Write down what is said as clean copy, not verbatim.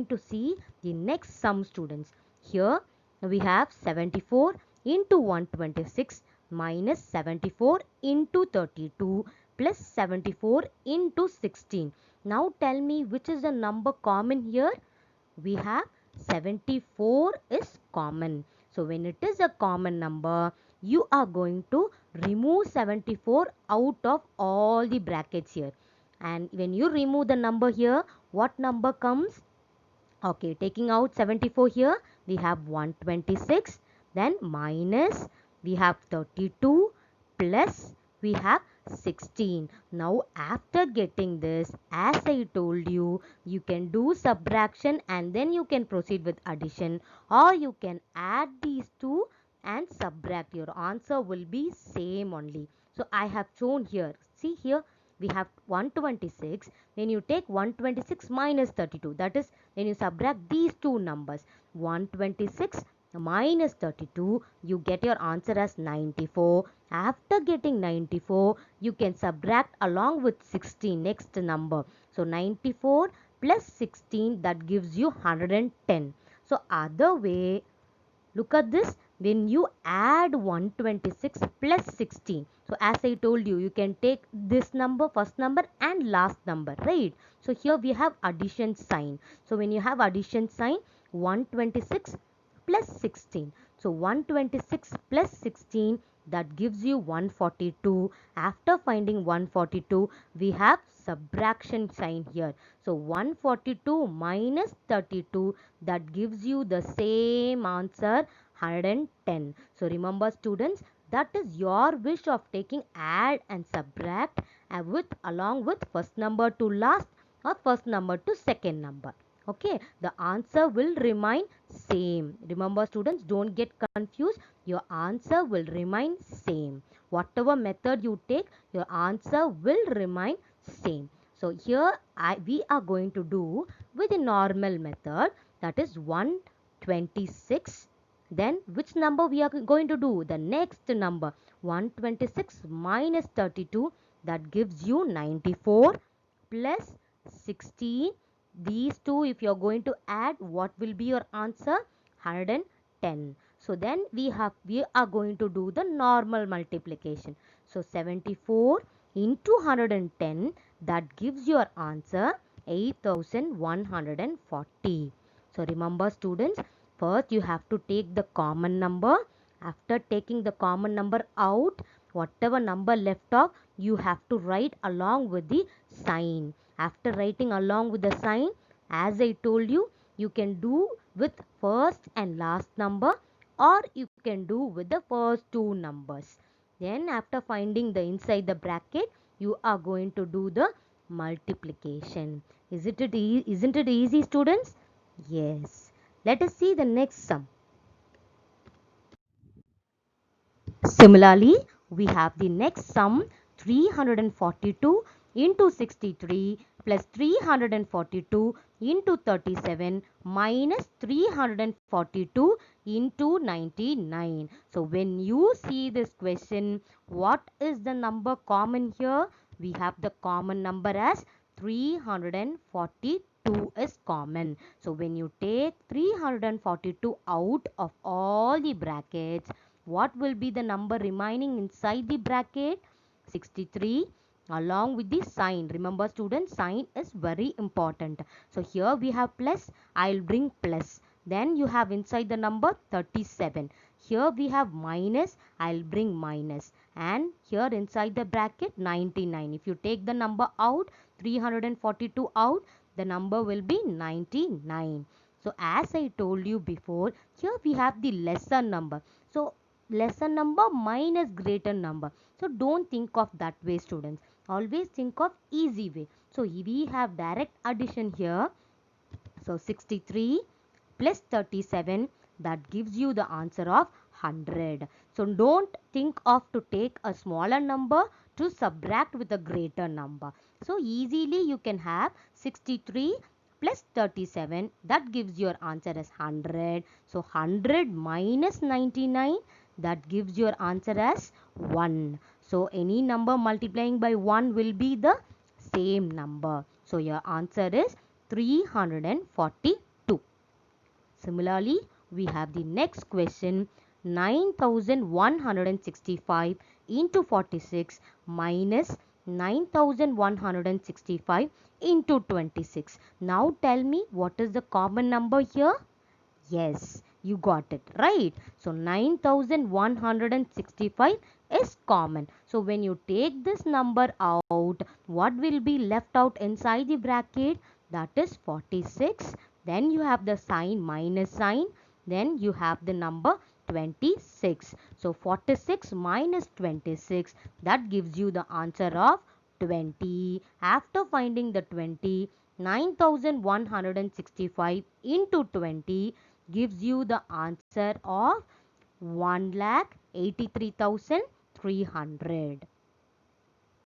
going to see the next sum, students. Here we have 74 into 126 minus 74 into 32 plus 74 into 16. Now tell me which is the number common here. We have 74 is common. So when it is a common number, you are going to remove 74 out of all the brackets here. And when you remove the number here, what number comes? Okay, taking out 74 here, we have 126, then minus, we have 32, plus we have 16. Now after getting this, as I told you, you can do subtraction and then you can proceed with addition, or you can add these two and subtract. Your answer will be same only. So I have shown here. See here, we have 126. When you take 126 minus 32, that is when you subtract these two numbers, 126 minus 32, you get your answer as 94. After getting 94, you can subtract along with 16, next number. So 94 plus 16, that gives you 110. So other way, look at this. When you add 126 plus 16, so as I told you, you can take this number, first number and last number, right? So here we have addition sign. So when you have addition sign, 126 plus 16. So 126 plus 16, that gives you 142. After finding 142, we have subtraction sign here. So 142 minus 32, that gives you the same answer, 110. So remember students, that is your wish of taking add and subtract with along with first number to last or first number to second number. Okay, the answer will remain same. Remember students, don't get confused. Your answer will remain same. Whatever method you take, your answer will remain same. So here we are going to do with the normal method, that is 126. Then which number we are going to do? The next number, 126 minus 32, that gives you 94 plus 16. These two, if you are going to add, what will be your answer? 110. So then we are going to do the normal multiplication. So 74 into 110, that gives your answer 8140. So remember students, first you have to take the common number. After taking the common number out, whatever number left off, you have to write along with the sign. After writing along with the sign, as I told you, you can do with first and last number, or you can do with the first two numbers. Then after finding the inside the bracket, you are going to do the multiplication. Isn't it easy, students? Yes. Let us see the next sum. Similarly, we have the next sum, 342 into 63 plus 342 into 37 minus 342 into 99. So when you see this question, what is the number common here? We have the common number as 342 is common. So when you take 342 out of all the brackets, what will be the number remaining inside the bracket? 63 along with the sign. Remember students, sign is very important. So here we have plus, I'll bring plus. Then you have inside the number 37. Here we have minus, I'll bring minus. And here inside the bracket 99. If you take the number out, 342 out, the number will be 99. So as I told you before, here we have the lesser number. So lesser number minus greater number. So don't think of that way students. Always think of easy way. So we have direct addition here. So 63 plus 37, that gives you the answer of 100. So don't think of to take a smaller number to subtract with a greater number. So easily you can have 63 plus 37, that gives your answer as 100. So 100 minus 99, that gives your answer as 1. So any number multiplying by 1 will be the same number. So your answer is 342. Similarly, we have the next question, 9165 into 46 minus 9165 into 26. Now tell me what is the common number here? Yes, you got it right. So 9165 is common. So when you take this number out, what will be left out inside the bracket? That is 46. Then you have the sign minus sign. Then you have the number 26. So 46 minus 26, that gives you the answer of 20. After finding the 20, 9165 into 20 gives you the answer of 1,83,300.